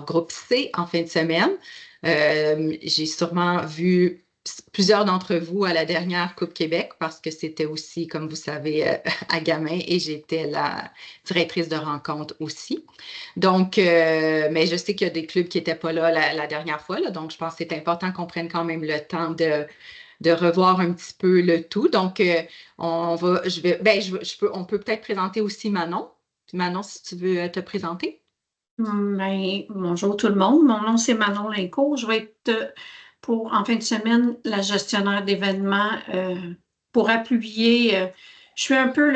groupe C en fin de semaine. J'ai sûrement vu plusieurs d'entre vous à la dernière Coupe Québec parce que c'était aussi, comme vous savez, à Gamin et j'étais la directrice de rencontre aussi. Donc, mais je sais qu'il y a des clubs qui n'étaient pas là la dernière fois, là, donc je pense que c'est important qu'on prenne quand même le temps de revoir un petit peu le tout. Donc, on peut peut-être présenter aussi Manon. Manon, si tu veux te présenter. Ben, bonjour tout le monde. Mon nom, c'est Manon Lincourt. Je vais être en fin de semaine la gestionnaire d'événements pour appuyer. Je suis un peu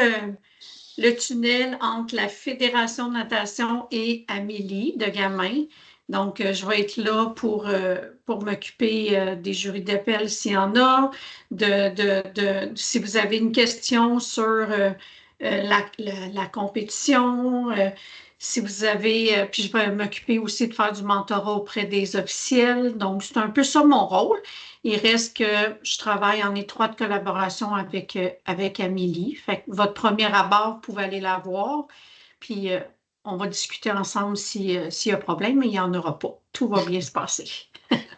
le tunnel entre la Fédération de natation et Amélie de Gamin. Donc, je vais être là pour m'occuper des jurys d'appel s'il y en a, si vous avez une question sur la compétition, si vous avez, puis je vais m'occuper aussi de faire du mentorat auprès des officiels. Donc, c'est un peu ça mon rôle. Il reste que je travaille en étroite collaboration avec Amélie. Fait que votre premier abord, vous pouvez aller la voir. Puis, on va discuter ensemble s'il y a problème, mais il n'y en aura pas. Tout va bien se passer.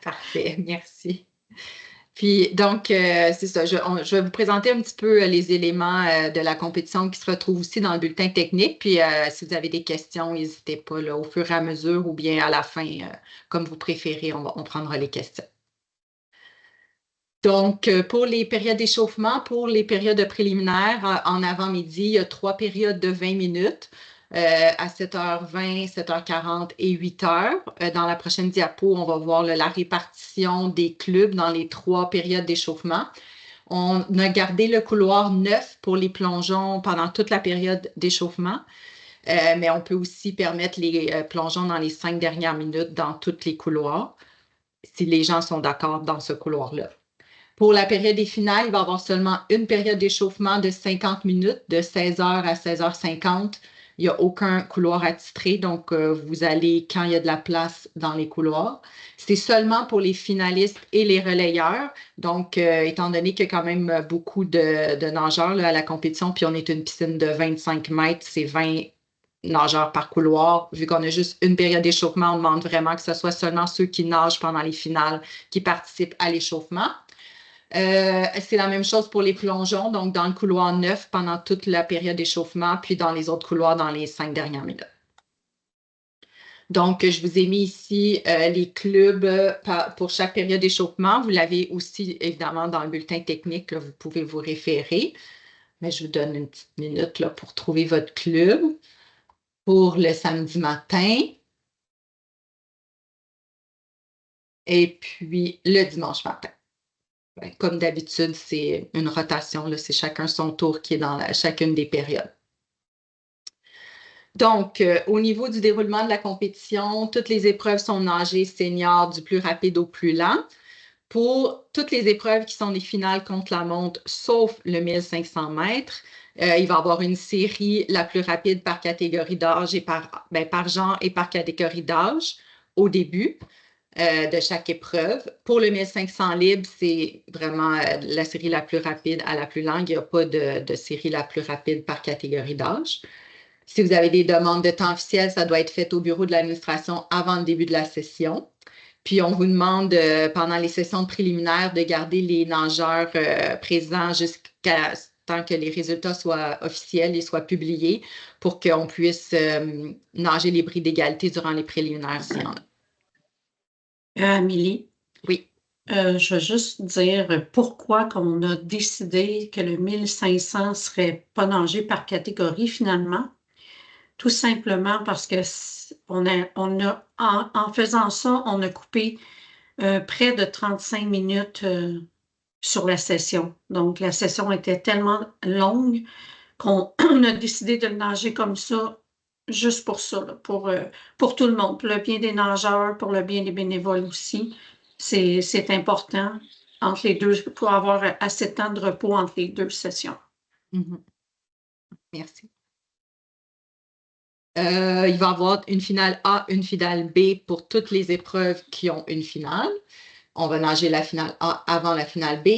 Parfait, merci. Puis donc, c'est ça, je vais vous présenter un petit peu les éléments de la compétition qui se retrouvent aussi dans le bulletin technique. Puis si vous avez des questions, n'hésitez pas là, au fur et à mesure ou bien à la fin, comme vous préférez, on prendra les questions. Donc, pour les périodes d'échauffement, pour les périodes préliminaires, en avant-midi, il y a 3 périodes de 20 minutes à 7h20, 7h40 et 8h. Dans la prochaine diapo, on va voir la répartition des clubs dans les 3 périodes d'échauffement. On a gardé le couloir 9 pour les plongeons pendant toute la période d'échauffement, mais on peut aussi permettre les plongeons dans les 5 dernières minutes dans tous les couloirs, si les gens sont d'accord dans ce couloir-là. Pour la période des finales, il va y avoir seulement une période d'échauffement de 50 minutes, de 16h à 16h50. Il n'y a aucun couloir attitré, donc vous allez quand il y a de la place dans les couloirs. C'est seulement pour les finalistes et les relayeurs. Donc, étant donné qu'il y a quand même beaucoup de nageurs là, à la compétition, puis on est une piscine de 25 mètres, c'est 20 nageurs par couloir. Vu qu'on a juste une période d'échauffement, on demande vraiment que ce soit seulement ceux qui nagent pendant les finales qui participent à l'échauffement. C'est la même chose pour les plongeons, donc dans le couloir 9 pendant toute la période d'échauffement, puis dans les autres couloirs dans les 5 dernières minutes. Donc, je vous ai mis ici les clubs pour chaque période d'échauffement. Vous l'avez aussi, évidemment, dans le bulletin technique, là, vous pouvez vous référer. Mais je vous donne une petite minute là, pour trouver votre club pour le samedi matin. Et puis, le dimanche matin. Comme d'habitude, c'est une rotation. C'est chacun son tour qui est dans chacune des périodes. Donc, au niveau du déroulement de la compétition, toutes les épreuves sont nagées seniors du plus rapide au plus lent. Pour toutes les épreuves qui sont les finales contre la montre, sauf le 1500 mètres, il va y avoir une série la plus rapide par catégorie d'âge et par genre et par catégorie d'âge au début de chaque épreuve. Pour le 1500 libre, c'est vraiment la série la plus rapide à la plus longue. Il n'y a pas de série la plus rapide par catégorie d'âge. Si vous avez des demandes de temps officiel, ça doit être fait au bureau de l'administration avant le début de la session. Puis, on vous demande pendant les sessions préliminaires de garder les nageurs présents jusqu'à tant que les résultats soient officiels et soient publiés pour qu'on puisse nager les bris d'égalité durant les préliminaires s'il y en a. Amélie, Oui. je veux juste dire pourquoi on a décidé que le 1500 serait pas nagé par catégorie finalement. Tout simplement parce que en faisant ça, on a coupé près de 35 minutes sur la session. Donc, la session était tellement longue qu'on a décidé de le nager comme ça, juste pour ça, là, pour tout le monde, pour le bien des nageurs, pour le bien des bénévoles aussi. C'est important entre les deux, pour avoir assez de temps de repos entre les deux sessions. Mm-hmm. Merci. Il va y avoir une finale A, une finale B pour toutes les épreuves qui ont une finale. On va nager la finale A avant la finale B.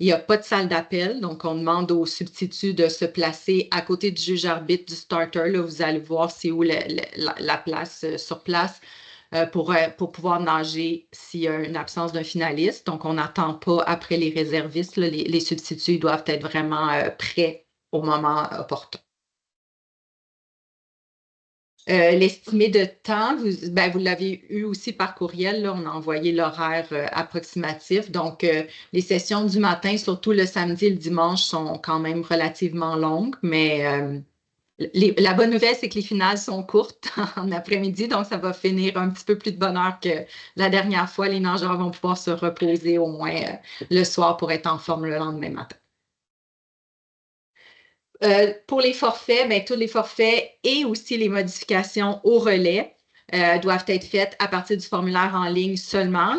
Il n'y a pas de salle d'appel, donc on demande aux substituts de se placer à côté du juge arbitre du starter. Là, vous allez voir c'est où la place sur place. pour pouvoir nager s'il y a une absence d'un finaliste. Donc, on n'attend pas après les réservistes. Là, les substituts doivent être vraiment prêts au moment opportun. L'estimé de temps, vous l'avez eu aussi par courriel. Là, on a envoyé l'horaire approximatif. Donc, les sessions du matin, surtout le samedi et le dimanche, sont quand même relativement longues, mais la bonne nouvelle, c'est que les finales sont courtes en après-midi, donc ça va finir un petit peu plus de bonne heure que la dernière fois. Les nageurs vont pouvoir se reposer au moins le soir pour être en forme le lendemain matin. Pour les forfaits, tous les forfaits et aussi les modifications au relais doivent être faites à partir du formulaire en ligne seulement.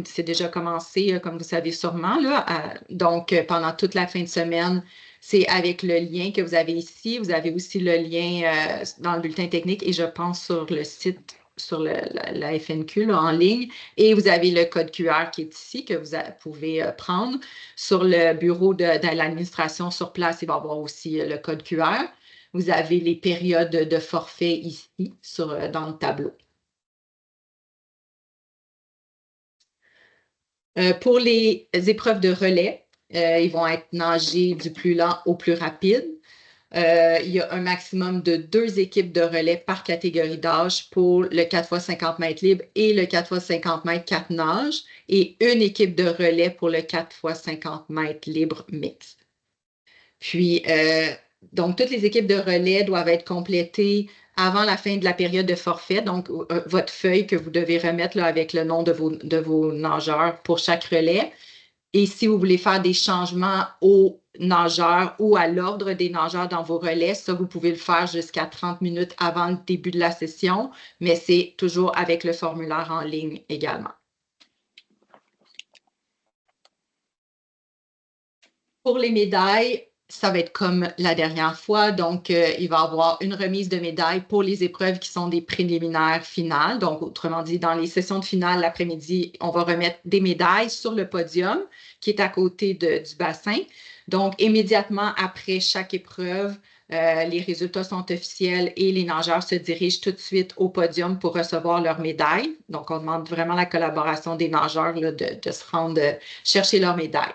C'est déjà commencé, comme vous savez sûrement. Là, donc, pendant toute la fin de semaine, c'est avec le lien que vous avez ici. Vous avez aussi le lien dans le bulletin technique et je pense sur le site, sur la FNQ là, en ligne. Et vous avez le code QR qui est ici que vous pouvez prendre. Sur le bureau de l'administration sur place, il va y avoir aussi le code QR. Vous avez les périodes de forfait ici dans le tableau. Pour les épreuves de relais, ils vont être nagés du plus lent au plus rapide. Il y a un maximum de 2 équipes de relais par catégorie d'âge pour le 4x50 mètres libre et le 4x50 mètres 4 nages et une équipe de relais pour le 4x50 mètres libre mixte. Puis, donc, toutes les équipes de relais doivent être complétées avant la fin de la période de forfait. Donc, votre feuille que vous devez remettre là, avec le nom de vos nageurs pour chaque relais. Et si vous voulez faire des changements aux nageurs ou à l'ordre des nageurs dans vos relais, ça, vous pouvez le faire jusqu'à 30 minutes avant le début de la session, mais c'est toujours avec le formulaire en ligne également. Pour les médailles, ça va être comme la dernière fois. Donc, il va y avoir une remise de médailles pour les épreuves qui sont des préliminaires finales. Donc, autrement dit, dans les sessions de finale, l'après-midi, on va remettre des médailles sur le podium qui est à côté du bassin. Donc, immédiatement après chaque épreuve, les résultats sont officiels et les nageurs se dirigent tout de suite au podium pour recevoir leurs médailles. Donc, on demande vraiment la collaboration des nageurs là, de se rendre chercher leurs médailles.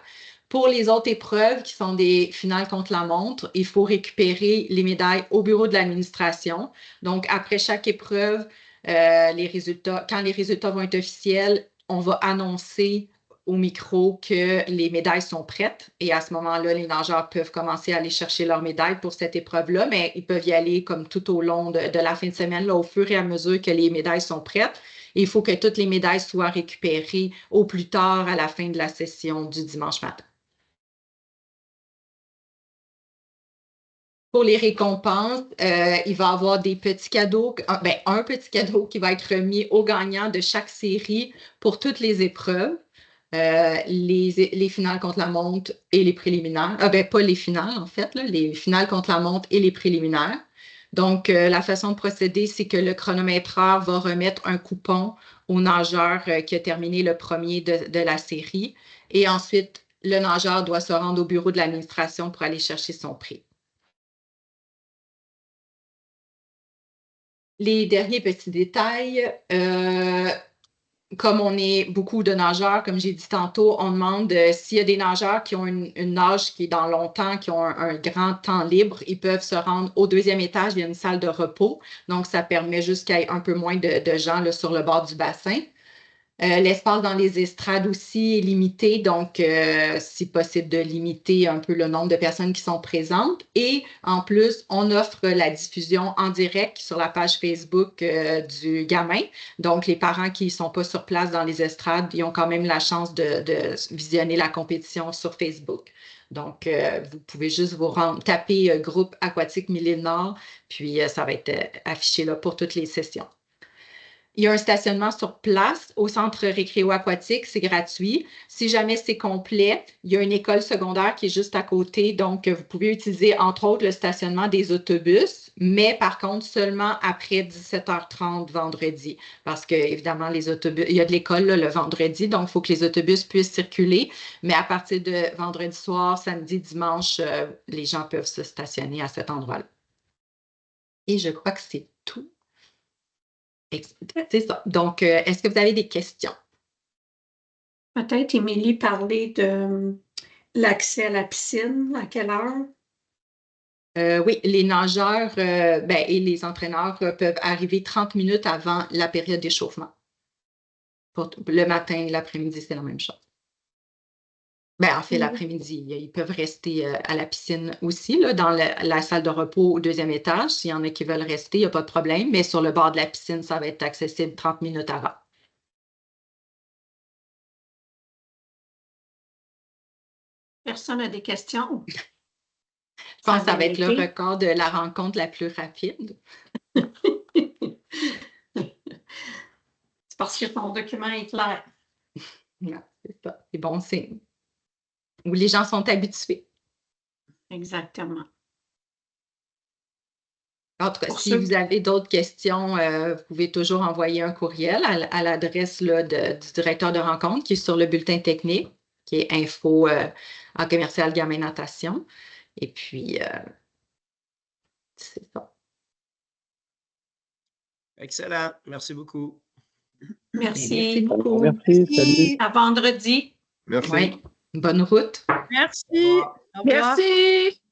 Pour les autres épreuves qui sont des finales contre la montre, il faut récupérer les médailles au bureau de l'administration. Donc, après chaque épreuve, quand les résultats vont être officiels, on va annoncer au micro que les médailles sont prêtes. Et à ce moment-là, les nageurs peuvent commencer à aller chercher leurs médailles pour cette épreuve-là, mais ils peuvent y aller comme tout au long de la fin de semaine, là, au fur et à mesure que les médailles sont prêtes. Et il faut que toutes les médailles soient récupérées au plus tard à la fin de la session du dimanche matin. Pour les récompenses, il va y avoir des petits cadeaux, un petit cadeau qui va être remis aux gagnants de chaque série pour toutes les épreuves, les finales contre la montre et les préliminaires. Pas les finales, en fait, là, les finales contre la montre et les préliminaires. Donc, la façon de procéder, c'est que le chronométreur va remettre un coupon au nageur qui a terminé le premier de la série. Et ensuite, le nageur doit se rendre au bureau de l'administration pour aller chercher son prix. Les derniers petits détails, comme on est beaucoup de nageurs, comme j'ai dit tantôt, on demande s'il y a des nageurs qui ont une nage qui est dans longtemps, qui ont un grand temps libre, ils peuvent se rendre au 2e étage, il y a une salle de repos. Donc, ça permet juste qu'il y ait un peu moins de gens là, sur le bord du bassin. L'espace dans les estrades aussi est limité, donc c'est possible de limiter un peu le nombre de personnes qui sont présentes. Et en plus, on offre la diffusion en direct sur la page Facebook du gamin. Donc, les parents qui ne sont pas sur place dans les estrades, ils ont quand même la chance de visionner la compétition sur Facebook. Donc, vous pouvez juste taper groupe aquatique Mille-Îles-Nord, puis ça va être affiché là pour toutes les sessions. Il y a un stationnement sur place au centre récréo-aquatique, c'est gratuit. Si jamais c'est complet, il y a une école secondaire qui est juste à côté, donc vous pouvez utiliser entre autres le stationnement des autobus, mais par contre seulement après 17h30 vendredi, parce que évidemment les autobus, il y a de l'école le vendredi, donc il faut que les autobus puissent circuler, mais à partir de vendredi soir, samedi, dimanche, les gens peuvent se stationner à cet endroit-là. Et je crois que c'est tout. C'est ça. Donc, est-ce que vous avez des questions? Peut-être, Émilie, parler de l'accès à la piscine, à quelle heure? Oui, les nageurs et les entraîneurs peuvent arriver 30 minutes avant la période d'échauffement. Le matin et l'après-midi, c'est la même chose. En fait, l'après-midi, ils peuvent rester à la piscine aussi, là, dans la salle de repos au 2e étage. S'il y en a qui veulent rester, il n'y a pas de problème. Mais sur le bord de la piscine, ça va être accessible 30 minutes avant. Personne n'a des questions? Je pense que ça va être le record de la rencontre la plus rapide. C'est parce que ton document est clair. Non, c'est ça. C'est bon signe. Où les gens sont habitués. Exactement. En tout cas, si vous avez d'autres questions, vous pouvez toujours envoyer un courriel à l'adresse du directeur de rencontre qui est sur le bulletin technique, qui est info en commercial Gamin Natation. Et puis, c'est ça. Excellent. Merci beaucoup. Merci beaucoup. Merci, salut. À vendredi. Merci. Oui. Bonne route. Merci. Au revoir. Merci.